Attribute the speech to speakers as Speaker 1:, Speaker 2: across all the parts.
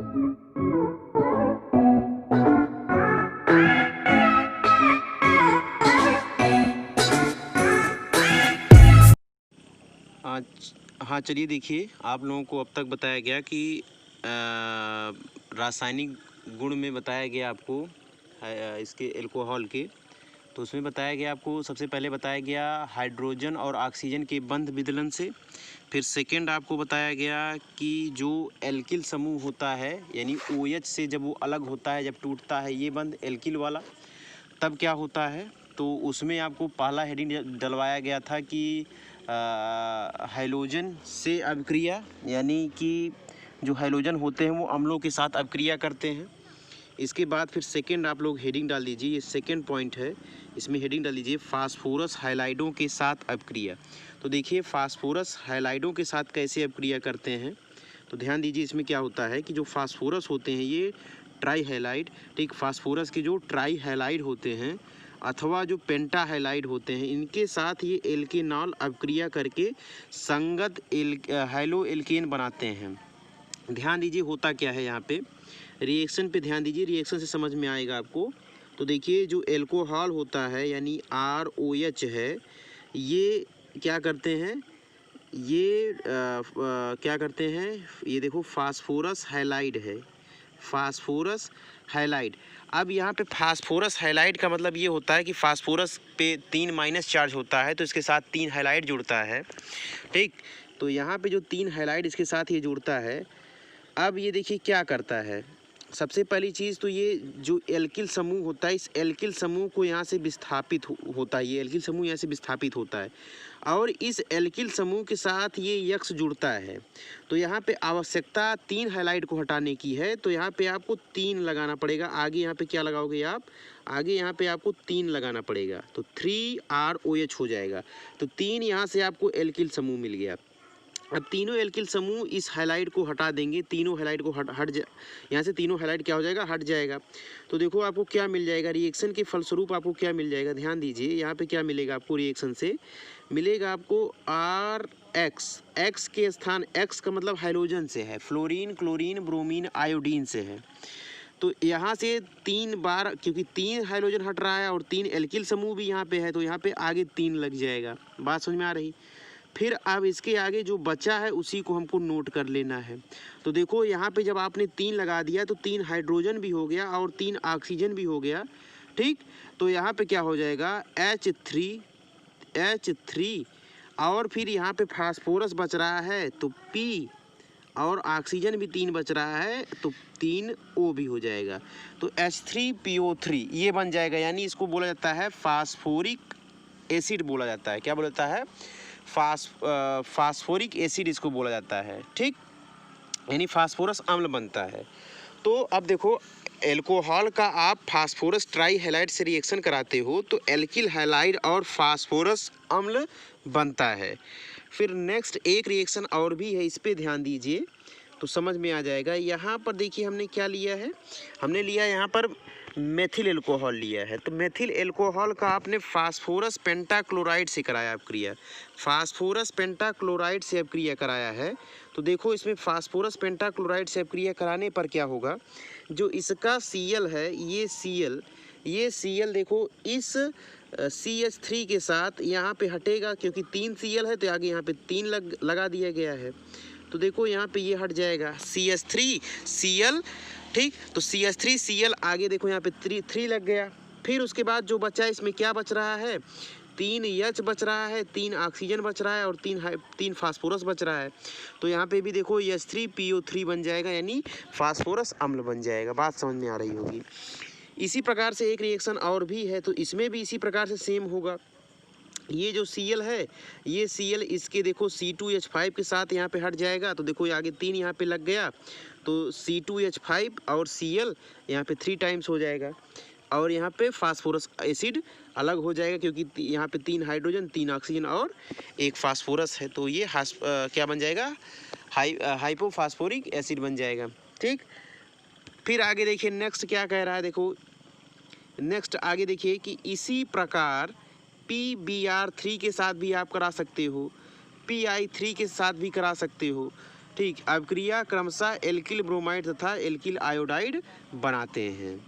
Speaker 1: आज हाँ, चलिए देखिए, आप लोगों को अब तक बताया गया कि रासायनिक गुण में बताया गया आपको इसके अल्कोहल के। तो उसमें बताया गया आपको, सबसे पहले बताया गया हाइड्रोजन और ऑक्सीजन के बंध विदलन से। फिर सेकंड आपको बताया गया कि जो एल्किल समूह होता है, यानी OH से जब वो अलग होता है, जब टूटता है ये बंध एल्किल वाला, तब क्या होता है। तो उसमें आपको पहला हेडिंग डलवाया गया था कि हाइड्रोजन से अभिक्रिया, यानी कि जो हाइड्रोजन होते हैं वो अम्लों के साथ अभिक्रिया करते हैं। इसके बाद फिर सेकंड आप लोग हेडिंग डाल दीजिए, ये सेकंड पॉइंट है, इसमें हेडिंग डाल दीजिए फास्फोरस हाइलाइडों के साथ अभिक्रिया। तो देखिए फास्फोरस हाइलाइडों के साथ कैसे अभिक्रिया करते हैं, तो ध्यान दीजिए इसमें क्या होता है कि जो फास्फोरस होते हैं ये ट्राई हैलाइड, ठीक, फास्फोरस के जो ट्राई हैलाइड होते हैं अथवा जो पेंटा हैलाइड होते हैं, इनके साथ ये एल्केनॉल अभिक्रिया करके संगत हैलो एल्केन बनाते हैं। ध्यान दीजिए होता क्या है यहाँ पे, रिएक्शन पे ध्यान दीजिए, रिएक्शन से समझ में आएगा आपको। तो देखिए जो एल्कोहल होता है यानी ROH है, ये क्या करते हैं, ये क्या करते हैं, ये देखो फास्फोरस हैलाइड है, फास्फोरस हैलाइड। अब यहाँ पे फास्फोरस हैलाइड का मतलब ये होता है कि फास्फोरस पे 3 माइनस चार्ज होता है, तो इसके साथ 3 हैलाइड जुड़ता है, ठीक। तो यहाँ पे जो 3 हैलाइड इसके साथ ये जुड़ता है। अब ये देखिए क्या करता है, सबसे पहली चीज़ तो ये जो एल्किल समूह होता है, इस एल्किल समूह को यहाँ से विस्थापित होता है, ये एल्किल समूह यहाँ से विस्थापित होता है और इस एल्किल समूह के साथ ये यक्स जुड़ता है। तो यहाँ पे आवश्यकता 3 हैलाइड को हटाने की है, तो यहाँ पे आपको 3 लगाना पड़ेगा। आगे यहाँ पे क्या लगाओगे आप, आगे यहाँ पे आपको 3 लगाना पड़ेगा, तो 3ROH हो जाएगा। तो 3 यहाँ से आपको एल्किल समूह मिल गया। अब तीनों एल्किल समूह इस हैलाइड को हटा देंगे, तीनों हैलाइड को हट यहाँ से तीनों हैलाइड क्या हो जाएगा, हट जाएगा। तो देखो आपको क्या मिल जाएगा, रिएक्शन के फलस्वरूप आपको क्या मिल जाएगा, ध्यान दीजिए यहाँ पे क्या मिलेगा आपको, रिएक्शन से मिलेगा आपको RX, X के स्थान, X का मतलब हाइड्रोजन से है, फ्लोरीन क्लोरीन ब्रोमीन आयोडीन से है। तो यहाँ से 3 बार, क्योंकि 3 हाइड्रोजन हट रहा है और 3 एल्किल समूह भी यहाँ पे है, तो यहाँ पे आगे 3 लग जाएगा। बात समझ में आ रही। फिर अब इसके आगे जो बचा है उसी को हमको नोट कर लेना है। तो देखो यहाँ पे जब आपने 3 लगा दिया तो 3 हाइड्रोजन भी हो गया और 3 ऑक्सीजन भी हो गया, ठीक। तो यहाँ पे क्या हो जाएगा, H3 और फिर यहाँ पे फास्फोरस बच रहा है तो P और ऑक्सीजन भी 3 बच रहा है तो 3O भी हो जाएगा। तो H3PO3 ये बन जाएगा, यानी इसको बोला जाता है फास्फोरिक एसिड बोला जाता है। क्या बोला जाता है, फास्फोरिक एसिड इसको बोला जाता है, ठीक, यानी फास्फोरस अम्ल बनता है। तो अब देखो एल्कोहल का आप फास्फोरस ट्राई हैलाइड से रिएक्शन कराते हो तो एल्किल हैलाइड और फास्फोरस अम्ल बनता है। फिर नेक्स्ट एक रिएक्शन और भी है, इस पे ध्यान दीजिए तो समझ में आ जाएगा। यहाँ पर देखिए हमने क्या लिया है, हमने लिया यहाँ पर मेथिल एल्कोहल लिया है। तो मेथिल एल्कोहल का आपने फास्फोरस पेंटाक्लोराइड से कराया अभिक्रिया, फास्फोरस पेंटाक्लोराइड से अभिक्रिया कराया है। तो देखो इसमें फास्फोरस पेंटाक्लोराइड से अभिक्रिया कराने पर क्या होगा, जो इसका Cl है, ये Cl देखो इस CH3 के साथ यहाँ पे हटेगा, क्योंकि 3 Cl है तो आगे यहाँ पे 3 लगा दिया गया है। तो देखो यहाँ पे ये हट जाएगा CH3Cl, ठीक। तो CH3Cl आगे देखो यहाँ पे 3 लग गया। फिर उसके बाद जो बचा है इसमें क्या बच रहा है, 3 H बच रहा है, 3 ऑक्सीजन बच रहा है और 3 फास्फोरस बच रहा है। तो यहाँ पे भी देखो H3PO3 बन जाएगा, यानी फास्फोरस अम्ल बन जाएगा। बात समझ में आ रही होगी। इसी प्रकार से एक रिएक्शन और भी है, तो इसमें भी इसी प्रकार से सेम होगा। ये जो Cl है, ये Cl इसके देखो C2H5 के साथ यहाँ पे हट जाएगा। तो देखो आगे 3 यहाँ पे लग गया, तो C2H5 और Cl यहाँ पे 3 टाइम्स हो जाएगा और यहाँ पे फास्फोरस एसिड अलग हो जाएगा, क्योंकि यहाँ पे 3 हाइड्रोजन 3 ऑक्सीजन और 1 फास्फोरस है। तो ये क्या बन जाएगा, हाइपोफास्फोरिक एसिड बन जाएगा, ठीक। फिर आगे देखिए नेक्स्ट क्या कह रहा है, देखो नेक्स्ट आगे देखिए कि इसी प्रकार PBr3 के साथ भी आप करा सकते हो, PI3 के साथ भी करा सकते हो, ठीक, अभिक्रिया क्रमशः एल्किल ब्रोमाइड तथा एल्किल आयोडाइड बनाते हैं।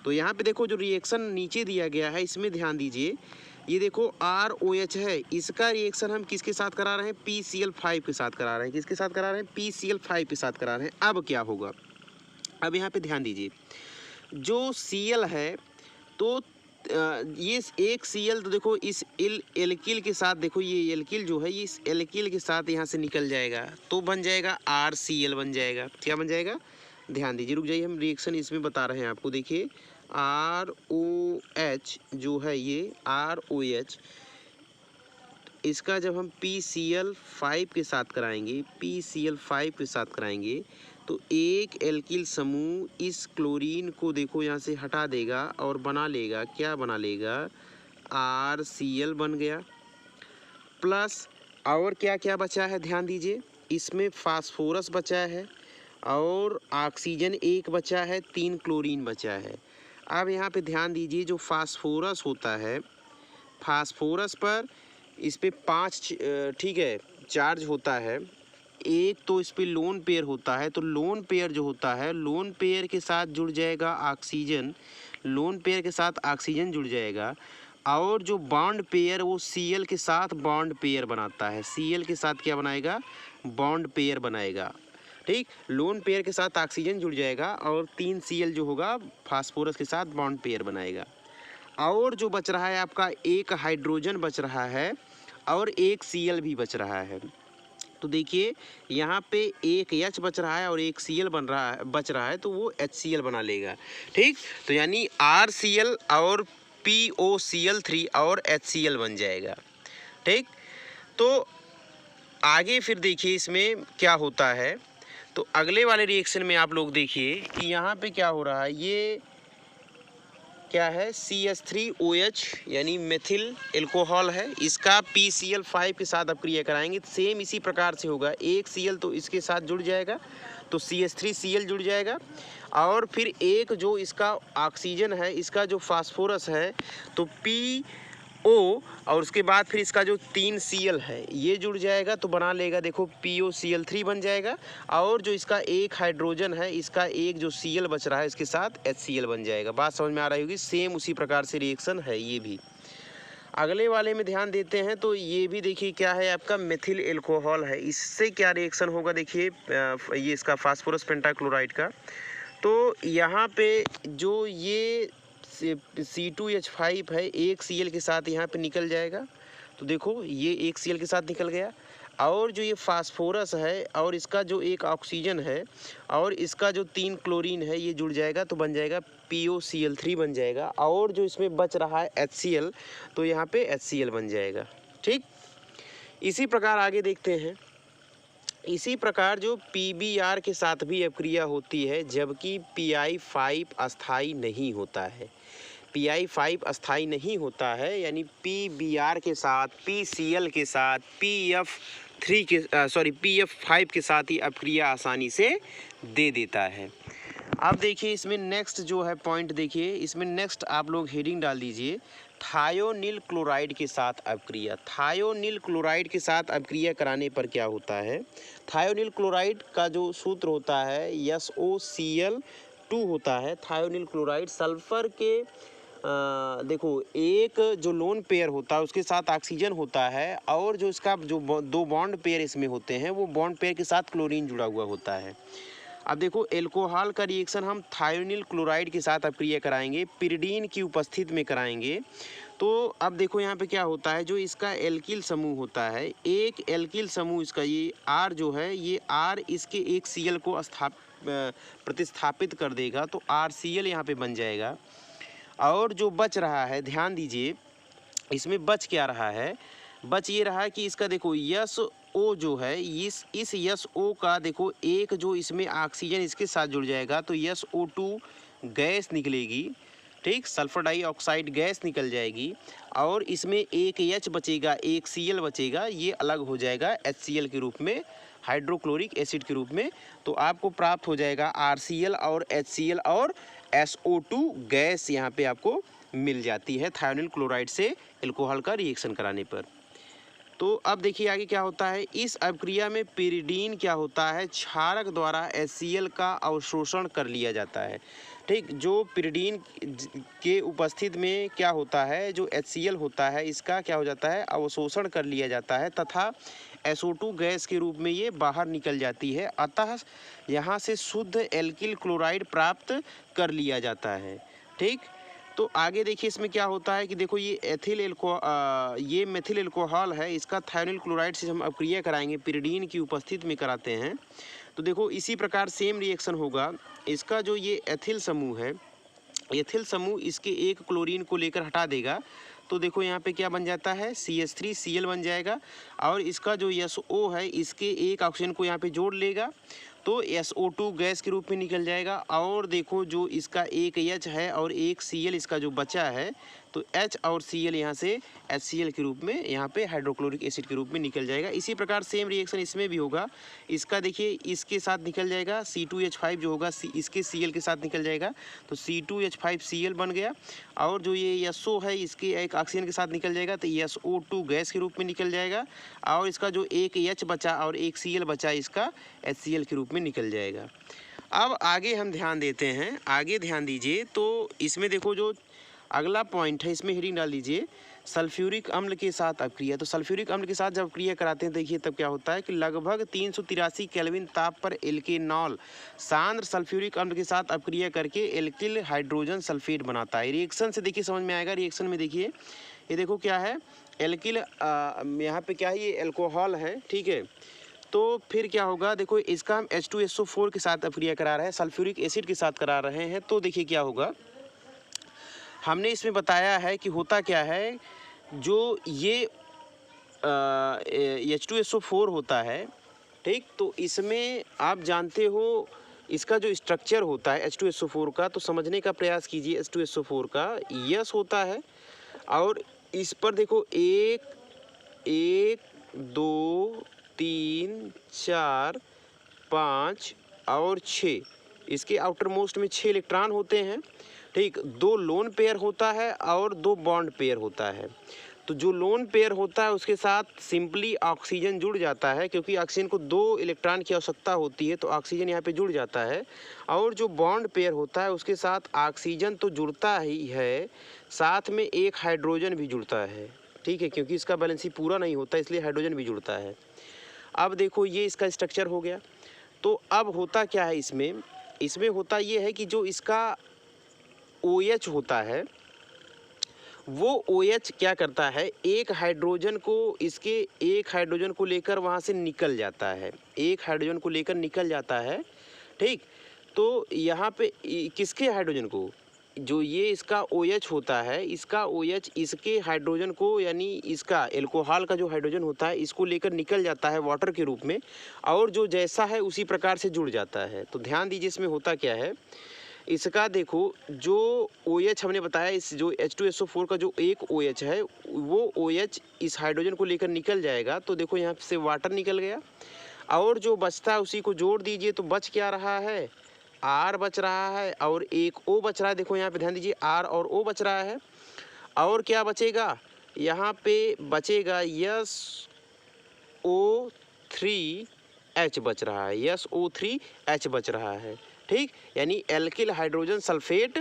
Speaker 1: तो यहाँ पे देखो जो रिएक्शन नीचे दिया गया है इसमें ध्यान दीजिए, ये देखो ROH है, इसका रिएक्शन हम किसके साथ करा रहे हैं, PCl5 के साथ करा रहे हैं। किसके साथ करा रहे हैं, PCl5 के साथ करा रहे हैं। अब क्या होगा, अब यहाँ पे ध्यान दीजिए, जो Cl है तो ये एक Cl तो देखो इस एल्किल के साथ, देखो ये एल्किल जो है ये इस एल्किल के साथ यहाँ से निकल जाएगा तो बन जाएगा RCl बन जाएगा। क्या बन जाएगा, ध्यान दीजिए, रुक जाइए, हम रिएक्शन इसमें बता रहे हैं आपको। देखिए ROH जो है ये ROH, इसका जब हम PCl5 के साथ कराएंगे, PCl5 के साथ कराएंगे तो एक एल्किल समूह इस क्लोरीन को देखो यहाँ से हटा देगा और बना लेगा, क्या बना लेगा, RCl बन गया। प्लस और क्या क्या बचा है, ध्यान दीजिए, इसमें फास्फोरस बचा है और ऑक्सीजन एक बचा है, 3 क्लोरीन बचा है। अब यहाँ पे ध्यान दीजिए, जो फास्फोरस होता है, फास्फोरस पर इस पे 5 ठीक है चार्ज होता है, एक तो इस पे लोन पेयर होता है, तो लोन पेयर जो होता है, लोन पेयर के साथ जुड़ जाएगा ऑक्सीजन, लोन पेयर के साथ ऑक्सीजन जुड़ जाएगा और जो बॉन्ड पेयर वो Cl के साथ बॉन्ड पेयर बनाता है। Cl के साथ क्या बनाएगा, बॉन्ड पेयर बनाएगा। ठीक, लोन पेयर के साथ ऑक्सीजन जुड़ जाएगा और 3 Cl जो होगा फास्फोरस के साथ बॉन्ड पेयर बनाएगा। और जो बच रहा है आपका, एक हाइड्रोजन बच रहा है और एक Cl भी बच रहा है। तो देखिए यहाँ पे एक H बच रहा है और एक Cl बच रहा है तो वो HCl बना लेगा। ठीक, तो यानी RCl और POCl3 और HCl बन जाएगा। ठीक, तो आगे फिर देखिए इसमें क्या होता है, तो अगले वाले रिएक्शन में आप लोग देखिए कि यहाँ पे क्या हो रहा है, ये क्या है, CH3OH यानी मेथिल एल्कोहल है, इसका PCl5 के साथ अब क्रिया कराएंगे, सेम इसी प्रकार से होगा। एक Cl तो इसके साथ जुड़ जाएगा तो CH3Cl जुड़ जाएगा और फिर एक जो इसका ऑक्सीजन है, इसका जो फास्फोरस है तो PO और उसके बाद फिर इसका जो 3 Cl है ये जुड़ जाएगा तो बना लेगा, देखो POCl3 बन जाएगा और जो इसका एक हाइड्रोजन है, इसका एक जो Cl बच रहा है इसके साथ HCl बन जाएगा। बात समझ में आ रही होगी, सेम उसी प्रकार से रिएक्शन है ये भी। अगले वाले में ध्यान देते हैं तो ये भी देखिए क्या है, आपका मेथिल एल्कोहल है, इससे क्या रिएक्शन होगा, देखिए ये इसका फास्फोरस पेंटाक्लोराइड का, तो यहाँ पे जो ये C2H5 है एक Cl के साथ यहाँ पे निकल जाएगा, तो देखो ये एक Cl के साथ निकल गया और जो ये फास्फोरस है और इसका जो एक ऑक्सीजन है और इसका जो 3 क्लोरीन है ये जुड़ जाएगा तो बन जाएगा POCl3 बन जाएगा और जो इसमें बच रहा है HCl तो यहाँ पे HCl बन जाएगा। ठीक, इसी प्रकार आगे देखते हैं। इसी प्रकार जो PBr के साथ भी अपक्रिया होती है जबकि Pi5 अस्थाई नहीं होता है। Pi5 अस्थाई नहीं होता है यानी PBr के साथ, PCl के साथ, PF5 के साथ ही अपक्रिया आसानी से दे देता है। अब देखिए इसमें नेक्स्ट जो है पॉइंट, देखिए इसमें नेक्स्ट आप लोग हेडिंग डाल दीजिए, थायोनिल क्लोराइड के साथ अपक्रिया। थायोनिल क्लोराइड के साथ अपक्रिया कराने पर क्या होता है, थायोनिल क्लोराइड का जो सूत्र होता है SOCl2 होता है। थायोनिल क्लोराइड सल्फर के देखो एक जो लोन पेयर होता है उसके साथ ऑक्सीजन होता है और जो इसका जो 2 बॉन्ड पेयर इसमें होते हैं वो बॉन्ड पेयर के साथ क्लोरीन जुड़ा हुआ होता है। अब देखो एल्कोहल का रिएक्शन हम थायोनिल क्लोराइड के साथ अपक्रिया कराएंगे, पिरिडीन की उपस्थिति में कराएंगे। तो अब देखो यहाँ पे क्या होता है, जो इसका एल्किल समूह होता है, एक एल्किल समूह इसका ये R जो है, ये R इसके एक Cl को प्रतिस्थापित कर देगा तो RCl यहाँ पे बन जाएगा। और जो बच रहा है, ध्यान दीजिए इसमें बच क्या रहा है, बच ये रहा है कि इसका देखो SO जो है, इस SO का देखो एक जो इसमें ऑक्सीजन इसके साथ जुड़ जाएगा तो SO2 गैस निकलेगी। ठीक, सल्फर डाइऑक्साइड गैस निकल जाएगी और इसमें एक H बचेगा, एक Cl बचेगा, ये अलग हो जाएगा HCl के रूप में, हाइड्रोक्लोरिक एसिड के रूप में। तो आपको प्राप्त हो जाएगा RCl और HCl और SO2 गैस यहाँ पे आपको मिल जाती है थायोनिल क्लोराइड से एल्कोहल का रिएक्शन कराने पर। तो अब देखिए आगे क्या होता है। इस अभिक्रिया में पिरिडीन क्या होता है, क्षारक द्वारा HCl का अवशोषण कर लिया जाता है। ठीक, जो पिरिडीन के उपस्थित में क्या होता है, जो HCl होता है इसका क्या हो जाता है, अवशोषण कर लिया जाता है तथा SO2 गैस के रूप में ये बाहर निकल जाती है। अतः यहाँ से शुद्ध एल्किल क्लोराइड प्राप्त कर लिया जाता है। ठीक, तो आगे देखिए इसमें क्या होता है कि देखो ये मेथिल एल्कोहल है, इसका थायोनिल क्लोराइड से हम अपक्रिया कराएंगे, पिरिडीन की उपस्थिति में कराते हैं। तो देखो इसी प्रकार सेम रिएक्शन होगा। इसका जो ये एथिल समूह है, एथिल समूह इसके एक क्लोरीन को लेकर हटा देगा, तो देखो यहाँ पे क्या बन जाता है, CH3Cl बन जाएगा। और इसका जो SO है इसके एक ऑक्सीजन को यहाँ पे जोड़ लेगा तो SO2 गैस के रूप में निकल जाएगा। और देखो जो इसका एक H है और एक Cl इसका जो बचा है, तो H और Cl यहाँ से HCl के रूप में यहाँ पे हाइड्रोक्लोरिक एसिड के रूप में निकल जाएगा। इसी प्रकार सेम रिएक्शन इसमें भी होगा। इसका देखिए इसके साथ निकल जाएगा C2H5 जो होगा इसके Cl के साथ निकल जाएगा, तो C2H5Cl बन गया। और जो ये SO है इसके एक ऑक्सीजन के साथ निकल जाएगा, तो SO2 गैस के रूप में निकल जाएगा। और इसका जो एक H बचा और एक Cl बचा इसका HCl के रूप में निकल जाएगा। अब आगे हम ध्यान देते हैं, आगे ध्यान दीजिए। तो इसमें देखो जो अगला पॉइंट है, इसमें हेडिंग डाल दीजिए सल्फ्यूरिक अम्ल के साथ अपक्रिया। तो सल्फ्यूरिक अम्ल के साथ जब अपक्रिया कराते हैं देखिए तब क्या होता है कि लगभग 383 केल्विन ताप पर एल्केनॉल सांद्र सल्फ्यूरिक अम्ल के साथ अपक्रिया करके एल्किल हाइड्रोजन सल्फेट बनाता है। रिएक्शन से देखिए समझ में आएगा। रिएक्शन में देखिए ये देखो क्या है, एल्किल यहाँ पे क्या है, ये एल्कोहल है, ठीक है। तो फिर क्या होगा, देखो इसका हम H2SO4 के साथ अपक्रिया करा रहे हैं, सल्फ्यूरिक एसिड के साथ करा रहे हैं। तो देखिए क्या होगा, हमने इसमें बताया है कि होता क्या है, जो ये H2SO4 होता है, ठीक। तो इसमें आप जानते हो इसका जो स्ट्रक्चर होता है H2SO4 का, तो समझने का प्रयास कीजिए। H2SO4 का यस होता है और इस पर देखो 1 2 3 4 5 और 6, इसके आउटर मोस्ट में 6 इलेक्ट्रॉन होते हैं, ठीक। 2 लोन पेयर होता है और 2 बॉन्ड पेयर होता है। तो जो लोन पेयर होता है उसके साथ सिंपली ऑक्सीजन जुड़ जाता है, क्योंकि ऑक्सीजन को 2 इलेक्ट्रॉन की आवश्यकता होती है, तो ऑक्सीजन यहाँ पे जुड़ जाता है। और जो बॉन्ड पेयर होता है उसके साथ ऑक्सीजन तो जुड़ता ही है, साथ में एक हाइड्रोजन भी जुड़ता है, ठीक है, क्योंकि इसका बैलेंसी पूरा नहीं होता इसलिए हाइड्रोजन भी जुड़ता है। अब देखो ये इसका स्ट्रक्चर हो गया। तो अब होता क्या है, इसमें होता ये है कि जो इसका OH होता है वो OH क्या करता है, एक हाइड्रोजन को लेकर वहाँ से निकल जाता है, एक हाइड्रोजन को लेकर निकल जाता है, ठीक। तो यहाँ पे किसके हाइड्रोजन को, जो ये इसका OH होता है, इसका OH इसके हाइड्रोजन को, यानी इसका एल्कोहल का जो हाइड्रोजन होता है इसको लेकर निकल जाता है वाटर के रूप में, और जो जैसा है उसी प्रकार से जुड़ जाता है। तो ध्यान दीजिए इसमें होता क्या है, इसका देखो जो OH हमने बताया, इस जो H2SO4 का जो एक OH है वो OH इस हाइड्रोजन को लेकर निकल जाएगा। तो देखो यहाँ से वाटर निकल गया और जो बचता है उसी को जोड़ दीजिए, तो बच क्या रहा है, R बच रहा है और एक O बच रहा है। देखो यहाँ पे ध्यान दीजिए R और O बच रहा है। और क्या बचेगा, यहाँ पे बचेगा SO3H बच रहा है, SO3H बच रहा है, ठीक। यानी एल्किल हाइड्रोजन सल्फेट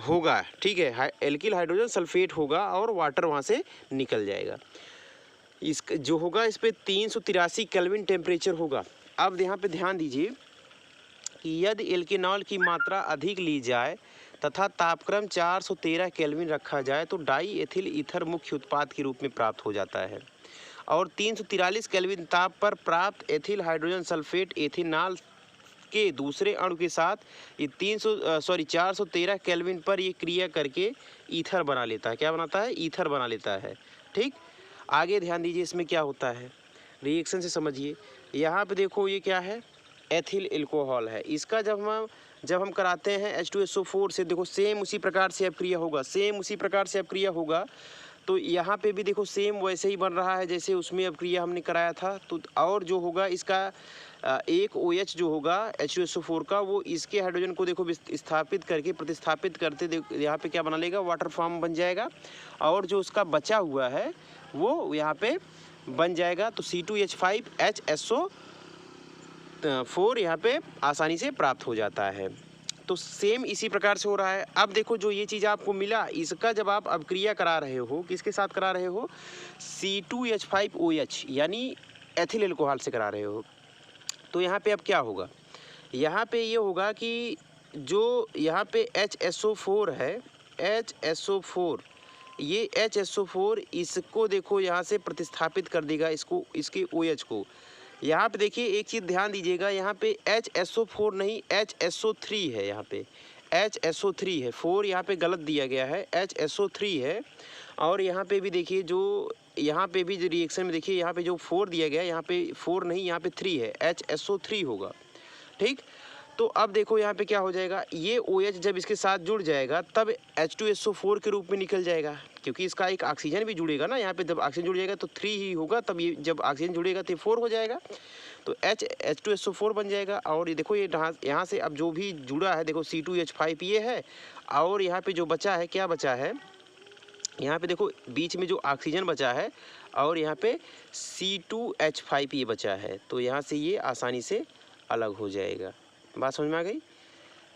Speaker 1: होगा, ठीक है, एल्किल हाइड्रोजन सल्फेट होगा और वाटर वहाँ से निकल जाएगा। इस जो होगा इस पे 383 केल्विन टेम्परेचर होगा। अब यहाँ पे ध्यान दीजिए कि यदि एल्केनॉल की मात्रा अधिक ली जाए तथा तापक्रम 413 केल्विन रखा जाए तो डाई एथिल ईथर मुख्य उत्पाद के रूप में प्राप्त हो जाता है। और 343 केल्विन ताप पर प्राप्त एथिल हाइड्रोजन सल्फेट एथेनॉल के दूसरे अणु के साथ ये 413 केल्विन पर ये क्रिया करके ईथर बना लेता है। क्या बनाता है, ईथर बना लेता है, ठीक। आगे ध्यान दीजिए इसमें क्या होता है, रिएक्शन से समझिए। यहाँ पे देखो ये क्या है, एथिल एल्कोहल है। इसका जब हम कराते हैं H2SO4 से, देखो सेम उसी प्रकार से अपक्रिया होगा, सेम उसी प्रकार से अपक्रिया होगा। तो यहाँ पे भी देखो सेम वैसे ही बन रहा है जैसे उसमें अभिक्रिया हमने कराया था। तो और जो होगा इसका एक OH जो होगा H2SO4 का, वो इसके हाइड्रोजन को देखो स्थापित करके प्रतिस्थापित करते यहाँ पे क्या बना लेगा, वाटर फॉर्म बन जाएगा। और जो उसका बचा हुआ है वो यहाँ पे बन जाएगा। तो C2H5HSO4 यहाँ पे आसानी से प्राप्त हो जाता है। तो सेम इसी प्रकार से हो रहा है। अब देखो जो ये चीज़ आपको मिला, इसका जब आप अभिक्रिया करा रहे हो, किसके साथ करा रहे हो, C2H5OH यानी एथिल एल्कोहल से करा रहे हो। तो यहाँ पे अब क्या होगा, यहाँ पे ये होगा कि जो यहाँ पे HSO4 है, HSO4, ये HSO4 इसको देखो यहाँ से प्रतिस्थापित कर देगा, इसको, इसके OH को। यहाँ पे देखिए एक चीज़ ध्यान दीजिएगा, यहाँ पे HSO4 नहीं HSO3 है, यहाँ पे HSO3 है, 4 यहाँ पे गलत दिया गया है, HSO3 है। और यहाँ पे भी देखिए जो यहाँ पे भी जो रिएक्शन में देखिए यहाँ पे जो 4 दिया गया है, यहाँ पे 4 नहीं यहाँ पे 3 है, HSO3 होगा। ठीक, तो अब देखो यहाँ पे क्या हो जाएगा, ये OH जब इसके साथ जुड़ जाएगा तब H2SO4 के रूप में निकल जाएगा, क्योंकि इसका एक ऑक्सीजन भी जुड़ेगा ना, यहाँ पे जब ऑक्सीजन जुड़ जाएगा तो 3 ही होगा, तब ये जब ऑक्सीजन जुड़ेगा तो 4 हो जाएगा, तो H2SO4 बन जाएगा। और ये देखो ये यहाँ से अब जो भी जुड़ा है देखो C2H5 ये है, और यहाँ पे जो बचा है, क्या बचा है, यहाँ पे देखो बीच में जो ऑक्सीजन बचा है और यहाँ पे C2H5 ये बचा है, तो यहाँ से ये आसानी से अलग हो जाएगा। बात समझ में आ गई।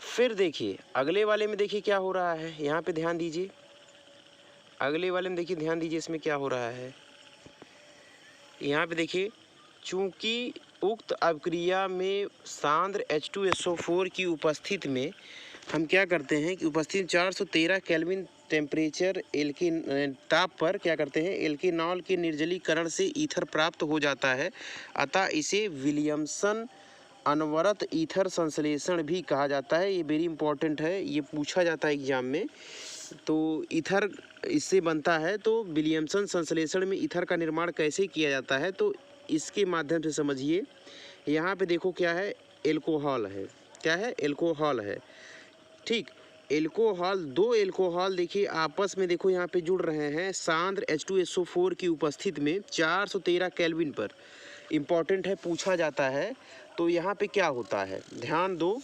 Speaker 1: फिर देखिए अगले वाले में देखिए क्या हो रहा है, यहाँ पे ध्यान दीजिए, अगले वाले में देखिए ध्यान दीजिए, इसमें क्या हो रहा है, यहाँ पे देखिए चूँकि उक्त अभिक्रिया में सांद्र H2SO4 की उपस्थिति में हम क्या करते हैं कि उपस्थित 413 केल्विन टेम्परेचर ताप पर क्या करते हैं, एल्केनॉल के निर्जलीकरण से ईथर प्राप्त हो जाता है। अतः इसे विलियमसन अनवरत ईथर संश्लेषण भी कहा जाता है। ये वेरी इंपॉर्टेंट है, ये पूछा जाता है एग्जाम में। तो ईथर इससे बनता है, तो विलियमसन संश्लेषण में ईथर का निर्माण कैसे किया जाता है, तो इसके माध्यम से समझिए। यहाँ पे देखो क्या है, एल्कोहल है, क्या है, एल्कोहल है। ठीक, एल्कोहल, दो एल्कोहल देखिए आपस में देखो यहाँ पे जुड़ रहे हैं सांद्र H2SO4 की उपस्थिति में 413 केल्विन पर। इम्पॉर्टेंट है, पूछा जाता है। तो यहाँ पे क्या होता है, ध्यान दो।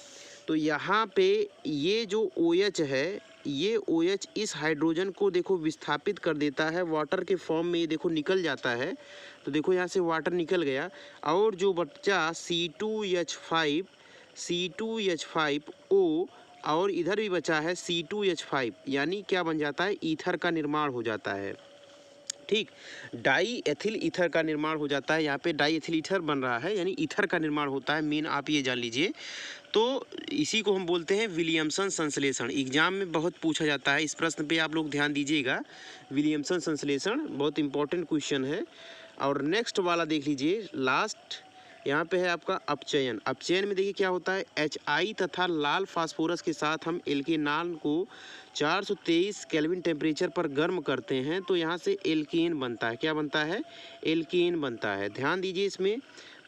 Speaker 1: तो यहाँ पे ये जो OH है, ये OH इस हाइड्रोजन को देखो विस्थापित कर देता है, वाटर के फॉर्म में ये देखो निकल जाता है। तो देखो यहाँ से वाटर निकल गया, और जो बच्चा C2H5O और इधर भी बचा है C2H5, यानी क्या बन जाता है, ईथर का निर्माण हो जाता है। ठीक, डाई एथिल ईथर का निर्माण हो जाता है। यहाँ पे डाई एथिल ईथर बन रहा है, यानी ईथर का निर्माण होता है। मेन आप ये जान लीजिए। तो इसी को हम बोलते हैं विलियमसन संश्लेषण। एग्जाम में बहुत पूछा जाता है, इस प्रश्न पे आप लोग ध्यान दीजिएगा। विलियमसन संश्लेषण बहुत इंपॉर्टेंट क्वेश्चन है। और नेक्स्ट वाला देख लीजिए, लास्ट यहाँ पे है आपका अपचयन। अपचयन में देखिए क्या होता है, HI तथा लाल फास्फोरस के साथ हम एल्केनॉल को 423 केल्विन टेम्परेचर पर गर्म करते हैं, तो यहाँ से एल्केन बनता है। क्या बनता है, एल्केन बनता है। ध्यान दीजिए इसमें।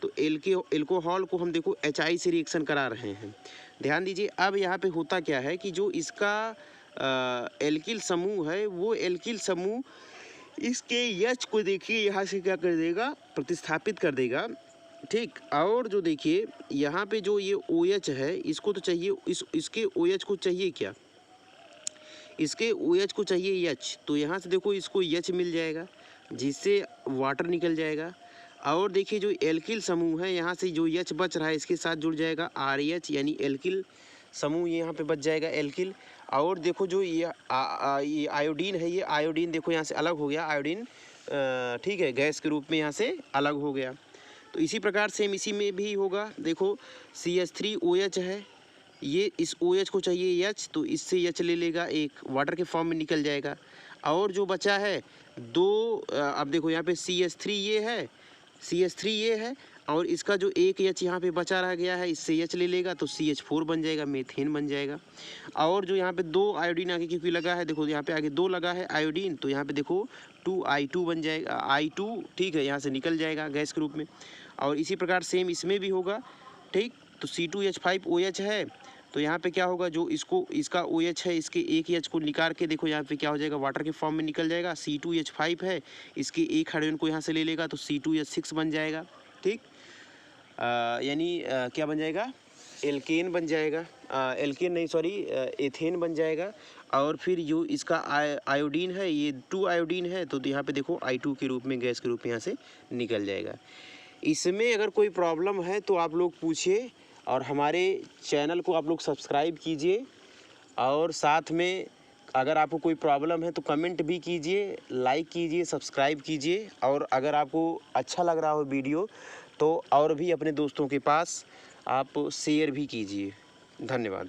Speaker 1: तो एल्कोहल को हम देखो HI से रिएक्शन करा रहे हैं, ध्यान दीजिए। अब यहाँ पे होता क्या है कि जो इसका एल्किल समूह है, वो एल्किल समूह इसके H को देखिए यहाँ से क्या कर देगा, प्रतिस्थापित कर देगा। ठीक, और जो देखिए यहाँ पे जो ये OH है, इसको तो चाहिए, इसके OH को चाहिए क्या, इसके OH को चाहिए H। तो यहाँ से देखो इसको H मिल जाएगा, जिससे वाटर निकल जाएगा। और देखिए जो एल्किल समूह है, यहाँ से जो H बच रहा है इसके साथ जुड़ जाएगा RH, यानी एल्किल समूह ये यहाँ पे बच जाएगा, एल्किल। और देखो जो ये आयोडीन है, ये आयोडीन देखो यहाँ से अलग हो गया, आयोडीन ठीक है, गैस के रूप में यहाँ से अलग हो गया। तो इसी प्रकार सेम इसी में भी होगा। देखो CH3OH है, ये इस OH को चाहिए H, तो इससे H ले लेगा, एक वाटर के फॉर्म में निकल जाएगा। और जो बचा है दो, अब देखो यहाँ पे CH3 ये है, CH3 ये है, और इसका जो एक H यहाँ पे बचा रह गया है, इससे H ले लेगा, तो CH4 बन जाएगा, मीथेन बन जाएगा। और जो यहाँ पे दो आयोडीन आगे क्योंकि लगा है, देखो यहाँ पे आगे दो लगा है आयोडीन, तो यहाँ पे देखो 2I2 बन जाएगा, I2 ठीक है, यहाँ से निकल जाएगा गैस के रूप में। और इसी प्रकार सेम इसमें भी होगा। ठीक, तो C2H5OH है, तो यहाँ पे क्या होगा, जो इसका OH है, इसके एक H को निकाल के देखो यहाँ पे क्या हो जाएगा, वाटर के फॉर्म में निकल जाएगा। C2H5 है, इसके एक हाइड्रोजन को यहाँ से ले लेगा तो C2H6 बन जाएगा। ठीक, यानी क्या बन जाएगा, एल्केन बन जाएगा, एल्केन नहीं सॉरी एथेन बन जाएगा। और फिर जो इसका आयोडीन है, ये 2 आयोडीन है, तो यहाँ पे देखो I2 के रूप में, गैस के रूप में यहाँ से निकल जाएगा। इसमें अगर कोई प्रॉब्लम है तो आप लोग पूछिए, और हमारे चैनल को आप लोग सब्सक्राइब कीजिए, और साथ में अगर आपको कोई प्रॉब्लम है तो कमेंट भी कीजिए, लाइक कीजिए, सब्सक्राइब कीजिए। और अगर आपको अच्छा लग रहा हो वीडियो तो और भी अपने दोस्तों के पास आप शेयर भी कीजिए। धन्यवाद।